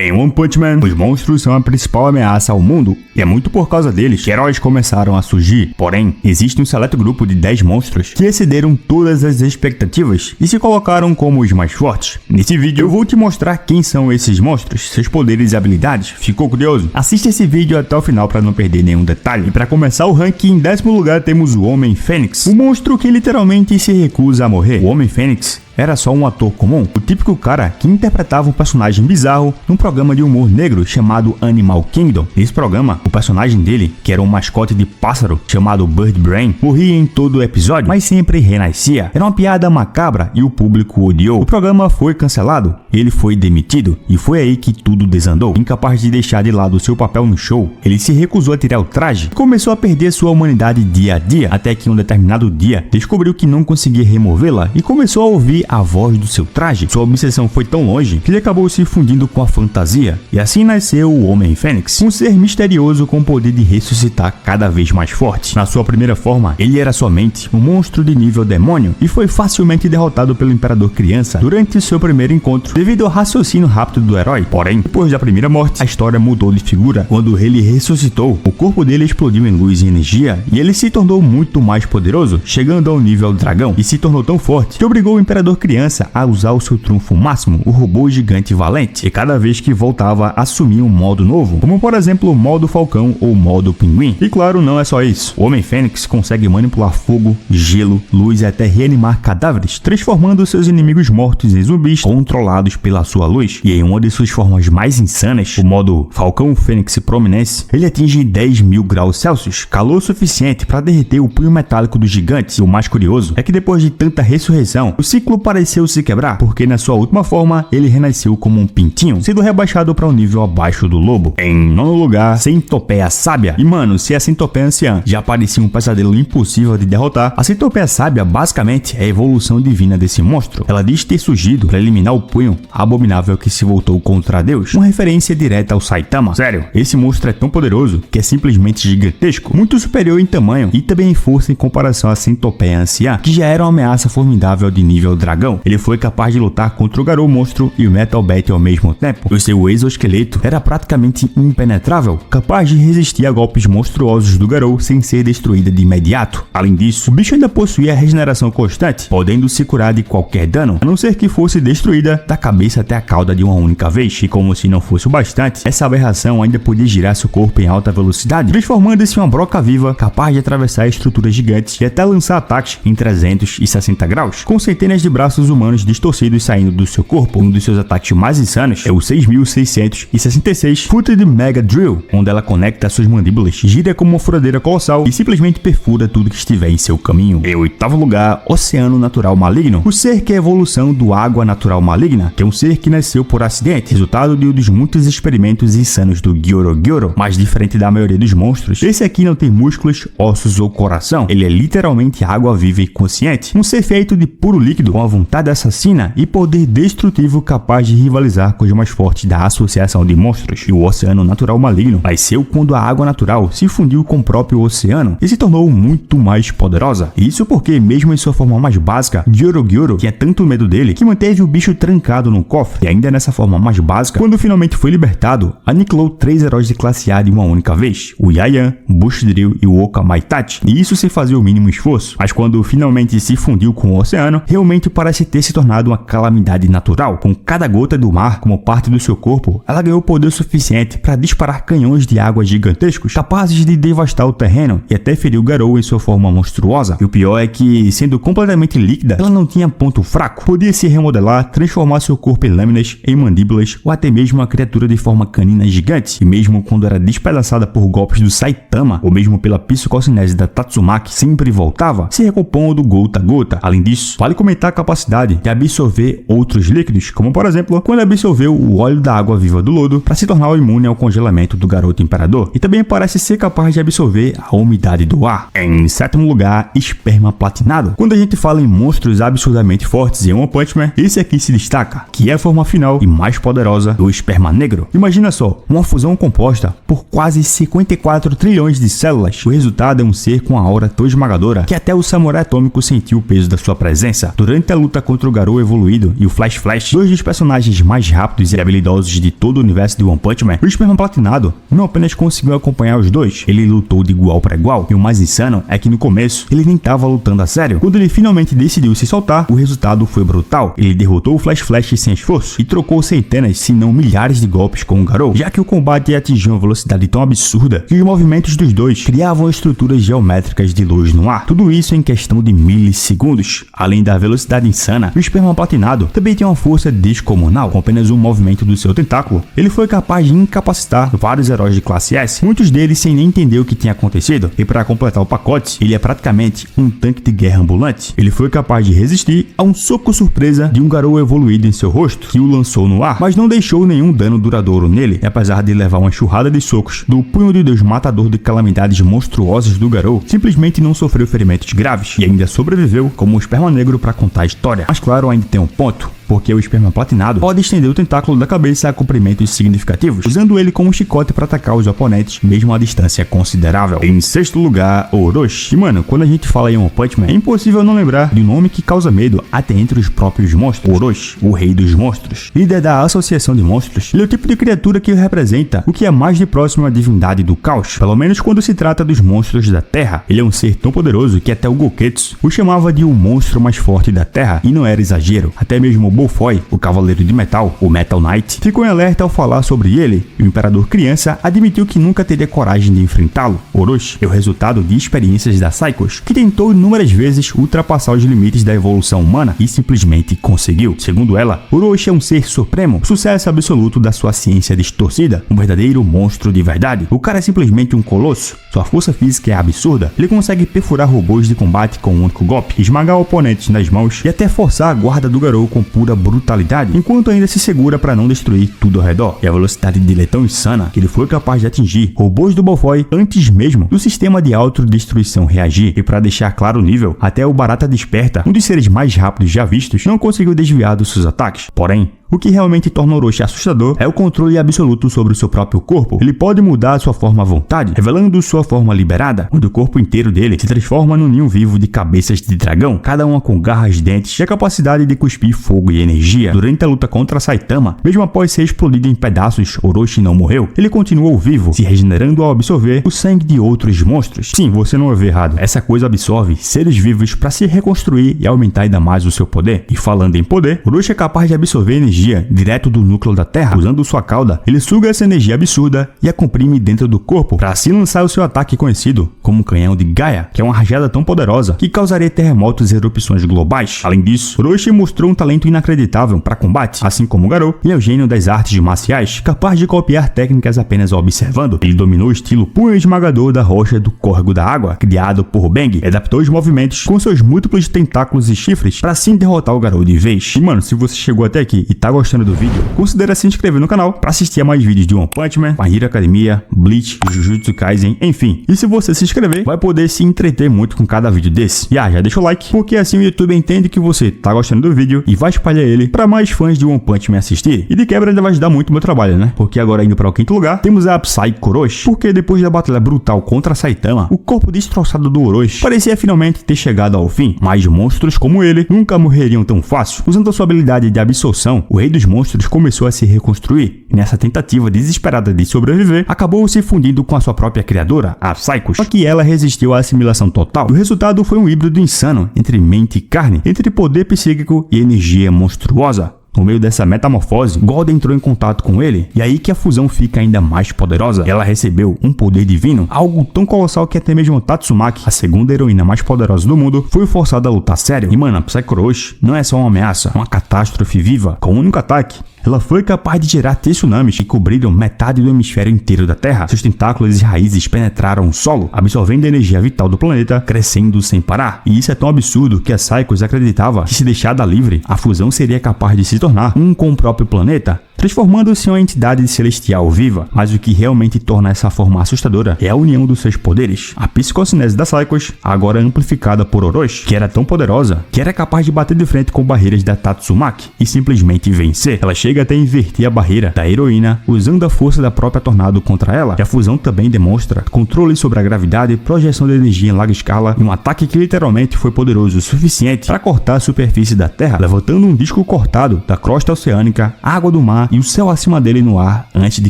Em One Punch Man, os monstros são a principal ameaça ao mundo, e é muito por causa deles que heróis começaram a surgir. Porém, existe um seleto grupo de 10 monstros que excederam todas as expectativas e se colocaram como os mais fortes. Nesse vídeo eu vou te mostrar quem são esses monstros, seus poderes e habilidades. Ficou curioso? Assista esse vídeo até o final para não perder nenhum detalhe. E para começar o ranking, em 10º lugar temos o Homem-Fênix, um monstro que literalmente se recusa a morrer. O Homem-Fênix era só um ator comum, o típico cara que interpretava um personagem bizarro num programa de humor negro chamado Animal Kingdom. Nesse programa, o personagem dele, que era um mascote de pássaro chamado Bird Brain, morria em todo o episódio, mas sempre renascia. Era uma piada macabra e o público odiou. O programa foi cancelado, ele foi demitido e foi aí que tudo desandou. Incapaz de deixar de lado seu papel no show, ele se recusou a tirar o traje e começou a perder sua humanidade dia a dia, até que um determinado dia descobriu que não conseguia removê-la e começou a ouvir a voz do seu traje. Sua obsessão foi tão longe que ele acabou se fundindo com a fantasia, e assim nasceu o Homem-Fênix, um ser misterioso com o poder de ressuscitar cada vez mais forte. Na sua primeira forma, ele era somente um monstro de nível demônio e foi facilmente derrotado pelo Imperador Criança durante seu primeiro encontro, devido ao raciocínio rápido do herói. Porém, depois da primeira morte, a história mudou de figura. Quando ele ressuscitou, o corpo dele explodiu em luz e energia e ele se tornou muito mais poderoso, chegando ao nível dragão, e se tornou tão forte que obrigou o Imperador Criança a usar o seu trunfo máximo, o robô gigante valente, e cada vez que voltava assumia um modo novo, como por exemplo o modo Falcão ou o modo Pinguim. E claro, não é só isso. O Homem-Fênix consegue manipular fogo, gelo, luz e até reanimar cadáveres, transformando seus inimigos mortos em zumbis controlados pela sua luz. E em uma de suas formas mais insanas, o modo Falcão Fênix Prominence, ele atinge 10.000 graus Celsius, calor suficiente para derreter o punho metálico do gigante. E o mais curioso é que depois de tanta ressurreição, o ciclo pareceu se quebrar, porque na sua última forma ele renasceu como um pintinho, sendo rebaixado para um nível abaixo do lobo. Em 9º lugar, Centopeia Sábia. E mano, se a Centopeia Anciã já parecia um pesadelo impossível de derrotar, a Centopeia Sábia basicamente é a evolução divina desse monstro. Ela diz ter surgido para eliminar o punho abominável que se voltou contra Deus, uma referência direta ao Saitama. Sério, esse monstro é tão poderoso que é simplesmente gigantesco, muito superior em tamanho e também em força em comparação à Centopeia Anciã, que já era uma ameaça formidável de nível dragão. Ele foi capaz de lutar contra o Garou Monstro e o Metal Bat ao mesmo tempo. O seu exoesqueleto era praticamente impenetrável, capaz de resistir a golpes monstruosos do Garou sem ser destruída de imediato. Além disso, o bicho ainda possuía regeneração constante, podendo se curar de qualquer dano, a não ser que fosse destruída da cabeça até a cauda de uma única vez. E como se não fosse o bastante, essa aberração ainda podia girar seu corpo em alta velocidade, transformando-se em uma broca viva capaz de atravessar estruturas gigantes e até lançar ataques em 360 graus, com centenas de braços humanos distorcidos saindo do seu corpo. Um dos seus ataques mais insanos é o 6.666 Footed Mega Drill, onde ela conecta suas mandíbulas, gira como uma furadeira colossal e simplesmente perfura tudo que estiver em seu caminho. Em 8º lugar, Oceano Natural Maligno, o ser que é a evolução do Água Natural Maligna, que é um ser que nasceu por acidente, resultado de um dos muitos experimentos insanos do Gyoro Gyoro. Mas diferente da maioria dos monstros, esse aqui não tem músculos, ossos ou coração. Ele é literalmente água viva e consciente, um ser feito de puro líquido com a vontade assassina e poder destrutivo capaz de rivalizar com os mais fortes da Associação de Monstros. E o Oceano Natural Maligno nasceu quando a água natural se fundiu com o próprio oceano e se tornou muito mais poderosa. Isso porque, mesmo em sua forma mais básica, Gyoro Gyoro tinha tanto medo dele que manteve o bicho trancado num cofre. E ainda nessa forma mais básica, quando finalmente foi libertado, aniquilou 3 heróis de classe A de uma única vez: o Yayan, Bushido e o Oka Maitachi. E isso sem fazer o mínimo esforço. Mas quando finalmente se fundiu com o oceano, realmente parece ter se tornado uma calamidade natural. Com cada gota do mar como parte do seu corpo, ela ganhou poder suficiente para disparar canhões de água gigantescos, capazes de devastar o terreno e até ferir o Garou em sua forma monstruosa. E o pior é que, sendo completamente líquida, ela não tinha ponto fraco. Podia se remodelar, transformar seu corpo em lâminas, em mandíbulas ou até mesmo uma criatura de forma canina gigante. E mesmo quando era despedaçada por golpes do Saitama ou mesmo pela psicocinese da Tatsumaki, sempre voltava, se recompondo gota a gota. Além disso, vale comentar a capacidade de absorver outros líquidos, como por exemplo, quando absorveu o óleo da água viva do lodo para se tornar imune ao congelamento do Garoto Imperador, e também parece ser capaz de absorver a umidade do ar. Em 7º lugar, Esperma Platinado. Quando a gente fala em monstros absurdamente fortes em One Punch Man, esse aqui se destaca, que é a forma final e mais poderosa do Esperma Negro. Imagina só, uma fusão composta por quase 54 trilhões de células. O resultado é um ser com a aura tão esmagadora que até o samurai atômico sentiu o peso da sua presença. Durante a a luta contra o Garou evoluído e o Flash Flash, dois dos personagens mais rápidos e habilidosos de todo o universo de One Punch Man, o Superman Platinado não apenas conseguiu acompanhar os dois, ele lutou de igual para igual, e o mais insano é que no começo ele nem tava lutando a sério. Quando ele finalmente decidiu se soltar, o resultado foi brutal. Ele derrotou o Flash Flash sem esforço e trocou centenas, se não milhares de golpes com o Garou, já que o combate atingiu uma velocidade tão absurda que os movimentos dos dois criavam estruturas geométricas de luz no ar. Tudo isso em questão de milissegundos. Além da velocidade insana, o Superman Platinado também tem uma força descomunal. Com apenas um movimento do seu tentáculo, ele foi capaz de incapacitar vários heróis de classe S, muitos deles sem nem entender o que tinha acontecido. E para completar o pacote, ele é praticamente um tanque de guerra ambulante. Ele foi capaz de resistir a um soco surpresa de um Garou evoluído em seu rosto, que o lançou no ar, mas não deixou nenhum dano duradouro nele. E apesar de levar uma enxurrada de socos do punho de Deus matador de calamidades monstruosas do Garou, simplesmente não sofreu ferimentos graves e ainda sobreviveu como um esperma negro para contar a história. Mas claro, ainda tem um ponto, porque o Superman Platinado pode estender o tentáculo da cabeça a comprimentos significativos, usando ele como um chicote para atacar os oponentes, mesmo a distância considerável. Em sexto lugar, Orochi. E mano, quando a gente fala em One Punch Man, é impossível não lembrar de um nome que causa medo até entre os próprios monstros. Orochi, o rei dos monstros. Líder da Associação de Monstros, ele é o tipo de criatura que representa o que é mais de próximo à divindade do caos, pelo menos quando se trata dos monstros da Terra. Ele é um ser tão poderoso que até o Goketsu o chamava de o monstro mais forte da Terra, e não era exagero. Até mesmo Bofoi, o Cavaleiro de Metal, o Metal Knight, ficou em alerta ao falar sobre ele, e o Imperador Criança admitiu que nunca teria coragem de enfrentá-lo. Orochi é o resultado de experiências da Psychos, que tentou inúmeras vezes ultrapassar os limites da evolução humana e simplesmente conseguiu. Segundo ela, Orochi é um ser supremo, sucesso absoluto da sua ciência distorcida, um verdadeiro monstro de verdade. O cara é simplesmente um colosso, sua força física é absurda, ele consegue perfurar robôs de combate com um único golpe, esmagar oponentes nas mãos e até forçar a guarda do Garou com pura brutalidade, enquanto ainda se segura para não destruir tudo ao redor. E a velocidade dele é tão insana que ele foi capaz de atingir robôs do Bofoi antes mesmo do sistema de autodestruição reagir. E para deixar claro o nível, até o Barata Desperta, um dos seres mais rápidos já vistos, não conseguiu desviar dos seus ataques. Porém, o que realmente torna Orochi assustador é o controle absoluto sobre o seu próprio corpo. Ele pode mudar sua forma à vontade, revelando sua forma liberada, onde o corpo inteiro dele se transforma num ninho vivo de cabeças de dragão, cada uma com garras, dentes e a capacidade de cuspir fogo e energia. Durante a luta contra Saitama, mesmo após ser explodido em pedaços, Orochi não morreu. Ele continuou vivo, se regenerando ao absorver o sangue de outros monstros. Sim, você não ouviu errado. Essa coisa absorve seres vivos para se reconstruir e aumentar ainda mais o seu poder. E falando em poder, Orochi é capaz de absorver energia direto do núcleo da Terra. Usando sua cauda, ele suga essa energia absurda e a comprime dentro do corpo para assim lançar o seu ataque conhecido como Canhão de Gaia, que é uma rajada tão poderosa que causaria terremotos e erupções globais. Além disso, Orochi mostrou um talento inacreditável para combate. Assim como o Garou, ele é o gênio das artes marciais, capaz de copiar técnicas apenas observando. Ele dominou o estilo punho esmagador da rocha do córrego da água, criado por Bang, e adaptou os movimentos com seus múltiplos tentáculos e chifres para assim derrotar o Garou de vez. E mano, se você chegou até aqui e tá gostando do vídeo, considere se inscrever no canal para assistir a mais vídeos de One Punch Man, My Hero Academia, Bleach, Jujutsu Kaisen, enfim. E se você se inscrever, vai poder se entreter muito com cada vídeo desse. E já deixa o like, porque assim o YouTube entende que você tá gostando do vídeo e vai espalhar ele para mais fãs de One Punch Man assistir. E de quebra ainda vai ajudar muito o meu trabalho, né? Porque agora indo para o quinto lugar, temos a Psycho Orochi, porque depois da batalha brutal contra Saitama, o corpo destroçado do Orochi parecia finalmente ter chegado ao fim. Mas monstros como ele nunca morreriam tão fácil. Usando a sua habilidade de absorção, o rei dos monstros começou a se reconstruir, e nessa tentativa desesperada de sobreviver, acabou se fundindo com a sua própria criadora, a Psychos, só que ela resistiu à assimilação total. O resultado foi um híbrido insano entre mente e carne, entre poder psíquico e energia monstruosa. No meio dessa metamorfose, God entrou em contato com ele, e aí que a fusão fica ainda mais poderosa. Ela recebeu um poder divino, algo tão colossal que até mesmo Tatsumaki, a segunda heroína mais poderosa do mundo, foi forçada a lutar sério. E mano, a Psycho Orochi não é só uma ameaça, é uma catástrofe viva. Com um único ataque, ela foi capaz de gerar tsunamis que cobriram metade do hemisfério inteiro da Terra. Seus tentáculos e raízes penetraram o solo, absorvendo a energia vital do planeta, crescendo sem parar. E isso é tão absurdo que a Psychos acreditava que, se deixada livre, a fusão seria capaz de se tornar um com o próprio planeta, transformando-se em uma entidade celestial viva. Mas o que realmente torna essa forma assustadora é a união dos seus poderes. A psicocinese da Psychos, agora amplificada por Orochi, que era tão poderosa que era capaz de bater de frente com barreiras da Tatsumaki e simplesmente vencer. Ela chega até a inverter a barreira da heroína, usando a força da própria Tornado contra ela. E a fusão também demonstra controle sobre a gravidade, projeção de energia em larga escala e um ataque que literalmente foi poderoso o suficiente para cortar a superfície da Terra, levantando um disco cortado da crosta oceânica, água do mar e o céu acima dele no ar antes de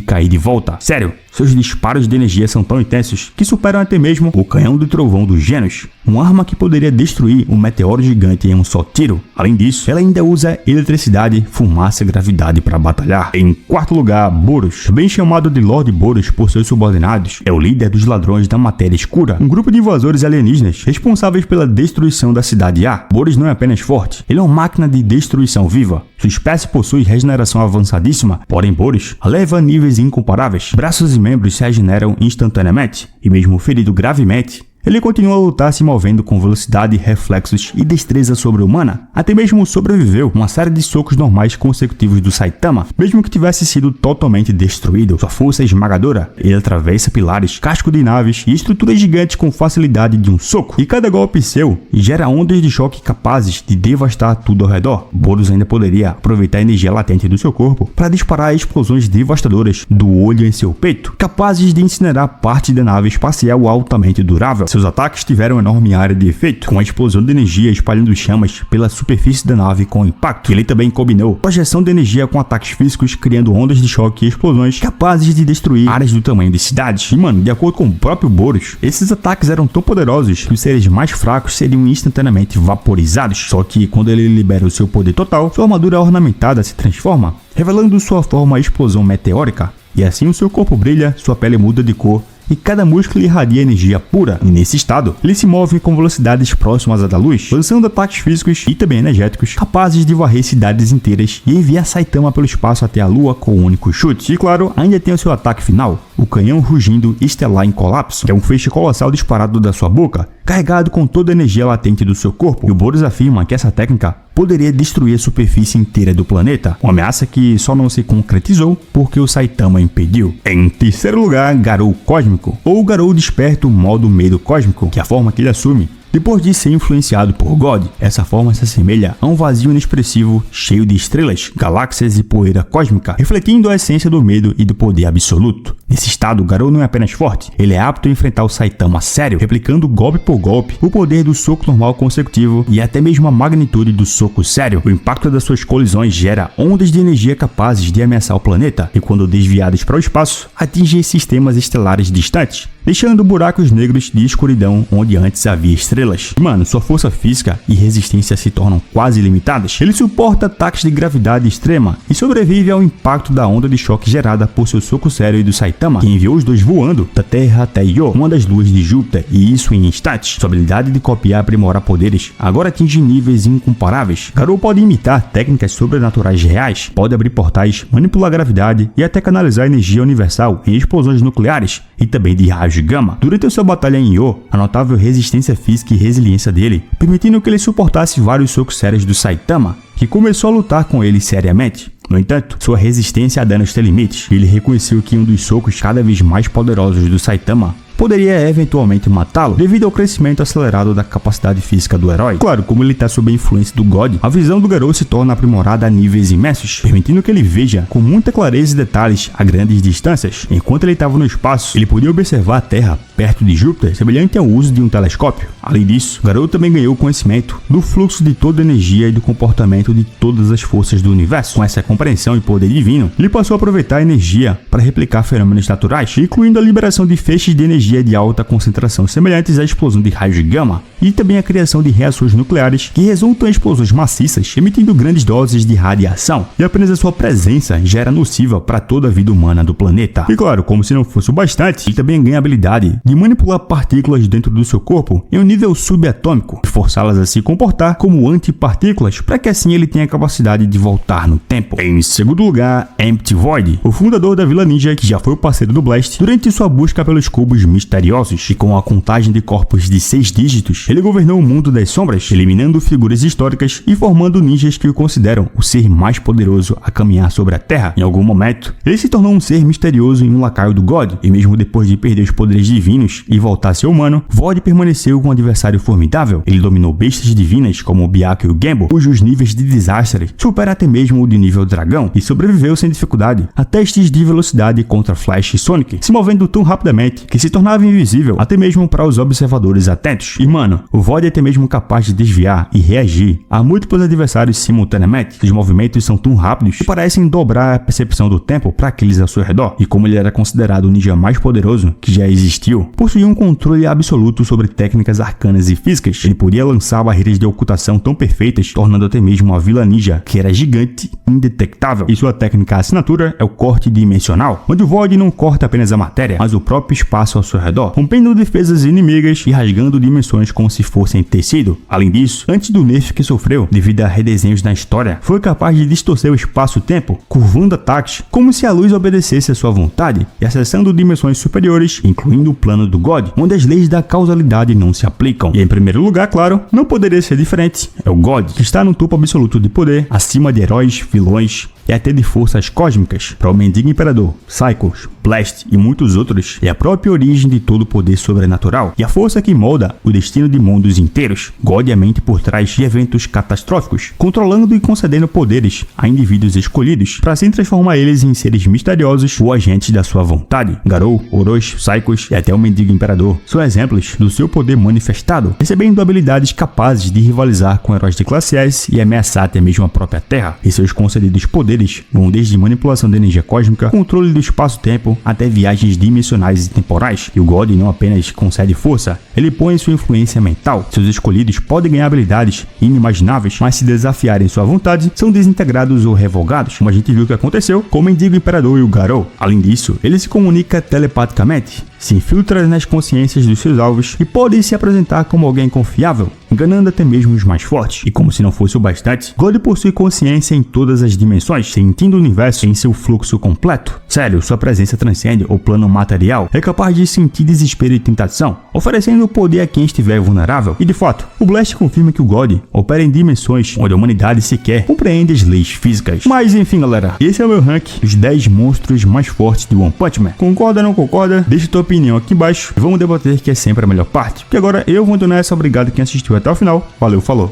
cair de volta. Sério, seus disparos de energia são tão intensos que superam até mesmo o canhão do trovão dos Genos, uma arma que poderia destruir um meteoro gigante em um só tiro. Além disso, ela ainda usa eletricidade, fumaça e gravidade para batalhar. Em quarto lugar, Boros, também chamado de Lord Boros por seus subordinados, é o líder dos ladrões da matéria escura, um grupo de invasores alienígenas responsáveis pela destruição da cidade A. Boros não é apenas forte, ele é uma máquina de destruição viva. Sua espécie possui regeneração avançadíssima, porém Boros eleva a níveis incomparáveis. Braços e membros se regeneram instantaneamente, e mesmo ferido gravemente, ele continua a lutar se movendo com velocidade, reflexos e destreza sobre-humana. Até mesmo sobreviveu uma série de socos normais consecutivos do Saitama, mesmo que tivesse sido totalmente destruído. Sua força é esmagadora. Ele atravessa pilares, casco de naves e estruturas gigantes com facilidade de um soco. E cada golpe seu gera ondas de choque capazes de devastar tudo ao redor. Boros ainda poderia aproveitar a energia latente do seu corpo para disparar explosões devastadoras do olho em seu peito, capazes de incinerar parte da nave espacial altamente durável. Seus ataques tiveram enorme área de efeito, com a explosão de energia espalhando chamas pela superfície da nave com impacto. Ele também combinou projeção de energia com ataques físicos, criando ondas de choque e explosões capazes de destruir áreas do tamanho de cidades. E mano, de acordo com o próprio Boros, esses ataques eram tão poderosos que os seres mais fracos seriam instantaneamente vaporizados. Só que quando ele libera o seu poder total, sua armadura ornamentada se transforma, revelando sua forma explosão meteórica. E assim o seu corpo brilha, sua pele muda de cor, e cada músculo irradia energia pura. E nesse estado, ele se move com velocidades próximas à da luz, lançando ataques físicos e também energéticos, capazes de varrer cidades inteiras e enviar Saitama pelo espaço até a lua com um único chute. E claro, ainda tem o seu ataque final, o canhão rugindo estelar em colapso, que é um feixe colossal disparado da sua boca, carregado com toda a energia latente do seu corpo. E o Boros afirma que essa técnica poderia destruir a superfície inteira do planeta, uma ameaça que só não se concretizou porque o Saitama impediu. Em terceiro lugar, Garou Cósmico, ou Garou Desperto modo medo cósmico, que é a forma que ele assume depois de ser influenciado por God. Essa forma se assemelha a um vazio inexpressivo, cheio de estrelas, galáxias e poeira cósmica, refletindo a essência do medo e do poder absoluto. Nesse estado, Garou não é apenas forte, ele é apto a enfrentar o Saitama sério, replicando golpe por golpe o poder do soco normal consecutivo e até mesmo a magnitude do soco sério. O impacto das suas colisões gera ondas de energia capazes de ameaçar o planeta, e quando desviadas para o espaço, atingem sistemas estelares distantes, deixando buracos negros de escuridão onde antes havia estrelas. Mano, sua força física e resistência se tornam quase ilimitadas. Ele suporta ataques de gravidade extrema e sobrevive ao impacto da onda de choque gerada por seu soco sério e do Saitama, que enviou os dois voando da Terra até Io, uma das luas de Júpiter, e isso em instantes. Sua habilidade de copiar e aprimorar poderes agora atinge níveis incomparáveis. Garou pode imitar técnicas sobrenaturais reais, pode abrir portais, manipular a gravidade e até canalizar energia universal em explosões nucleares e também de raios gama. Durante a sua batalha em Io, a notável resistência física e resiliência dele, permitindo que ele suportasse vários socos sérios do Saitama, que começou a lutar com ele seriamente. No entanto, sua resistência a danos tem limites, e ele reconheceu que um dos socos cada vez mais poderosos do Saitama poderia eventualmente matá-lo devido ao crescimento acelerado da capacidade física do herói. Claro, como ele está sob a influência do God, a visão do Garou se torna aprimorada a níveis imensos, permitindo que ele veja com muita clareza e detalhes a grandes distâncias. Enquanto ele estava no espaço, ele podia observar a Terra perto de Júpiter, semelhante ao uso de um telescópio. Além disso, Garou também ganhou conhecimento do fluxo de toda a energia e do comportamento de todas as forças do universo. Com essa compreensão e poder divino, ele passou a aproveitar a energia para replicar fenômenos naturais, incluindo a liberação de feixes de energia de alta concentração semelhantes à explosão de raios gama e também a criação de reações nucleares que resultam em explosões maciças, emitindo grandes doses de radiação, e apenas a sua presença já era nociva para toda a vida humana do planeta. E claro, como se não fosse o bastante, ele também ganha a habilidade de manipular partículas dentro do seu corpo em um nível subatômico e forçá-las a se comportar como antipartículas para que assim ele tenha a capacidade de voltar no tempo. Em segundo lugar, Empty Void, o fundador da Vila Ninja, que já foi o parceiro do Blast durante sua busca pelos cubos misteriosos, e com a contagem de corpos de 6 dígitos, ele governou o mundo das sombras, eliminando figuras históricas e formando ninjas que o consideram o ser mais poderoso a caminhar sobre a Terra. Em algum momento, ele se tornou um ser misterioso e um lacaio do God, e mesmo depois de perder os poderes divinos e voltar a ser humano, Void permaneceu com um adversário formidável. Ele dominou bestas divinas como o Byakuya e o Genbo, cujos níveis de desastre supera até mesmo o de nível dragão, e sobreviveu sem dificuldade a testes de velocidade contra Flash e Sonic, se movendo tão rapidamente que se tornava invisível até mesmo para os observadores atentos. E mano, o Void é até mesmo capaz de desviar e reagir a múltiplos adversários simultaneamente. Os movimentos são tão rápidos que parecem dobrar a percepção do tempo para aqueles ao seu redor, e como ele era considerado o ninja mais poderoso que já existiu, possuía um controle absoluto sobre técnicas arcanas e físicas. Ele podia lançar barreiras de ocultação tão perfeitas, tornando até mesmo a Vila Ninja, que era gigante, indetectável. E sua técnica assinatura é o corte dimensional, onde o Void não corta apenas a matéria, mas o próprio espaço ao seu redor, rompendo defesas inimigas e rasgando dimensões como se fossem tecido. Além disso, antes do nerf que sofreu devido a redesenhos na história, foi capaz de distorcer o espaço-tempo, curvando ataques como se a luz obedecesse à sua vontade e acessando dimensões superiores, incluindo o plano do God, onde as leis da causalidade não se aplicam. E em primeiro lugar, claro, não poderia ser diferente, é o God, que está no topo absoluto de poder, acima de heróis, vilões e até de forças cósmicas. Para o Mendigo Imperador, Psychos, Blast e muitos outros, é a própria origem de todo o poder sobrenatural e a força que molda o destino de mundos inteiros. God é a mente por trás de eventos catastróficos, controlando e concedendo poderes a indivíduos escolhidos para assim transformar eles em seres misteriosos ou agentes da sua vontade. Garou, Orochi, Psychos e até o Mendigo Imperador são exemplos do seu poder manifestado, recebendo habilidades capazes de rivalizar com heróis de classe S e ameaçar até mesmo a própria Terra. E seus concedidos poderes vão desde manipulação de energia cósmica, controle do espaço-tempo, até viagens dimensionais e temporais. E o God não apenas concede força, ele põe sua influência mental. Seus escolhidos podem ganhar habilidades inimagináveis, mas se desafiarem sua vontade, são desintegrados ou revogados, como a gente viu que aconteceu com o Mendigo Imperador e o Garou. Além disso, ele se comunica telepaticamente, se infiltra nas consciências dos seus alvos e pode se apresentar como alguém confiável, enganando até mesmo os mais fortes. E como se não fosse o bastante, God possui consciência em todas as dimensões, sentindo o universo em seu fluxo completo. Sério, sua presença transcende o plano material, é capaz de sentir desespero e tentação, oferecendo o poder a quem estiver vulnerável. E de fato, o Blast confirma que o God opera em dimensões onde a humanidade sequer compreende as leis físicas. Mas enfim, galera, esse é o meu rank dos 10 monstros mais fortes de One Punch Man. Concorda ou não concorda? Deixa tua opinião aqui embaixo e vamos debater, que é sempre a melhor parte. Porque agora eu vou donar essa. Obrigado quem assistiu até o final. Valeu, falou.